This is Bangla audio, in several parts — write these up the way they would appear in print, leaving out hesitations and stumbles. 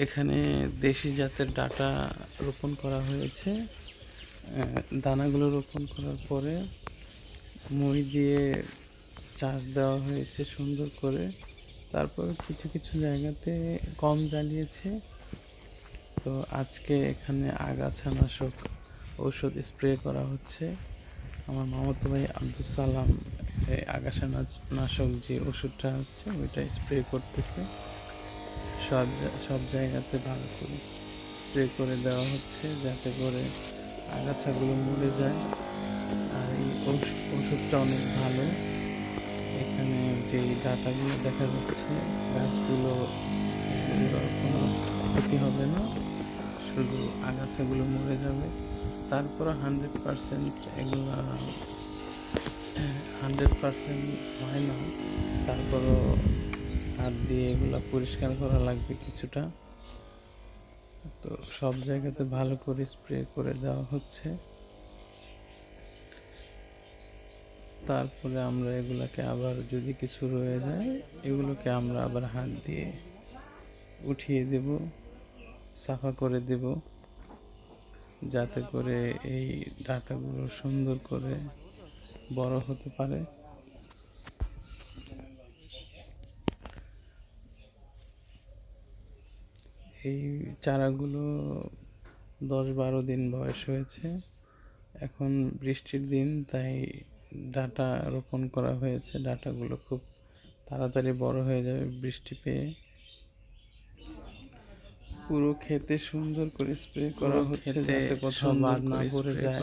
এখানে দেশি জাতের ডাটা রোপণ করা হয়েছে। দানাগুলো রোপণ করার পরে মই দিয়ে চাষ দেওয়া হয়েছে সুন্দর করে। তারপর কিছু কিছু জায়গাতে কম জ্বালিয়েছে। তো আজকে এখানে আগাছানাশক ঔষধ স্প্রে করা হচ্ছে। আমার মামাতো ভাই আব্দুল সালাম আগাছানাশক যে ওষুধটা আছে ওইটা স্প্রে করতেছে। সব জায়গাতে ভালো করে স্প্রে করে দেওয়া হচ্ছে যাতে করে আগাছাগুলো মরে যায়। আর এই ওষুধটা অনেক ভালো। এখানে যে ডাটাগুলো দেখা যাচ্ছে গাছগুলো কোনো ক্ষতি হবে না, শুধু আগাছাগুলো মরে যাবে। তারপরে 100% এগুলা 100% হয় না, তারপরও হাত দিয়ে এগুলা পরিষ্কার করা লাগবে কিছুটা। তো সব জায়গাতে ভালো করে স্প্রে করে দেওয়া হচ্ছে। তারপরে আমরা এগুলাকে আবার যদি কিছু রয়ে যায় এগুলোকে আমরা আবার হাত দিয়ে উঠিয়ে দেব, সাফা করে দেব, যাতে করে এই ডাটাগুলো সুন্দর করে বড় হতে পারে। এই চারাগুলো 10-12 দিন বয়স হয়েছে। এখন বৃষ্টির দিন, তাই ডাটা রোপণ করা হয়েছে। ডাটাগুলো খুব তাড়াতাড়ি বড় হয়ে যাবে বৃষ্টি পেয়ে। পুরো ক্ষেতে সুন্দর করে স্প্রে করা হচ্ছে যাতে কোথাও বাদ না পড়ে যায়।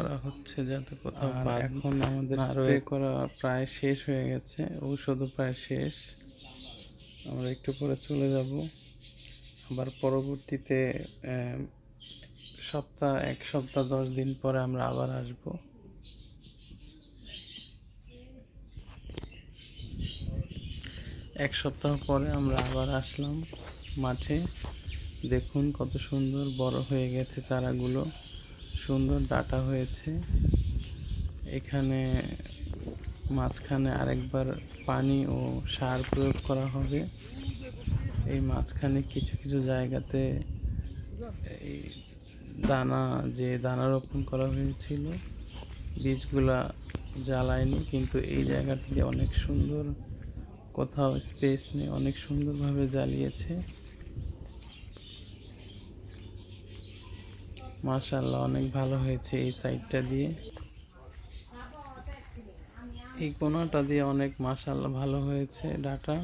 এখন আমাদের স্প্রে করা প্রায় শেষ হয়ে গেছে, ঔষধও প্রায় শেষ। আমরা একটু পরে চলে যাব। আবার পরবর্তীতে 1 সপ্তাহ 10 দিন পরে আমরা আবার আসব। এক সপ্তাহ পরে আমরা আবার আসলাম মাঠে। দেখুন কত সুন্দর বড় হয়ে গেছে চারাগুলো, সুন্দর ডাটা হয়েছে। এখানে মাঝখানে আরেকবার পানি ও সার প্রয়োগ করা হবে। এই মাঝখানে কিছু কিছু জায়গাতে এই দানা রোপণ করা হয়েছিল, বীজগুলা জ্বালায়নি, কিন্তু এই জায়গাটি অনেক সুন্দর, কোথাও স্পেস নেই, অনেক সুন্দরভাবে জ্বালিয়েছে। মাশাআল্লাহ, অনেক ভালো হয়েছে। এই সাইডটা দিয়ে, এই কোনাটা দিয়ে অনেক মাশাআল্লাহ ভালো হয়েছে ডাটা।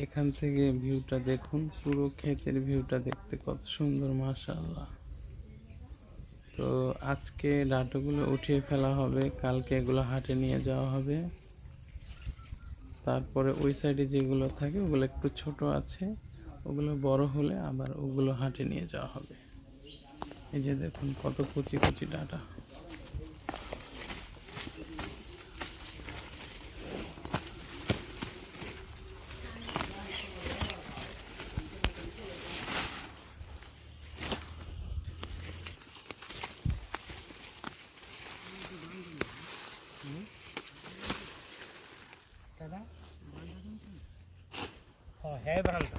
এখান থেকে ভিউটা দেখুন, পুরো ক্ষেতের ভিউটা দেখতে কত সুন্দর মাশাআল্লাহ। তো আজকে ডাটাগুলো উঠিয়ে ফেলা হবে, কালকে এগুলো হাটে নিয়ে যাওয়া হবে। তারপরে ওই সাইডে যেগুলো থাকে ওগুলো একটু ছোট আছে, ওগুলো বড় হলে আবার ওগুলো হাটে নিয়ে যাওয়া হবে। এই যে দেখুন কত কচি কচি ডাটা। है बरंता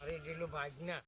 अरे डिलो बाजना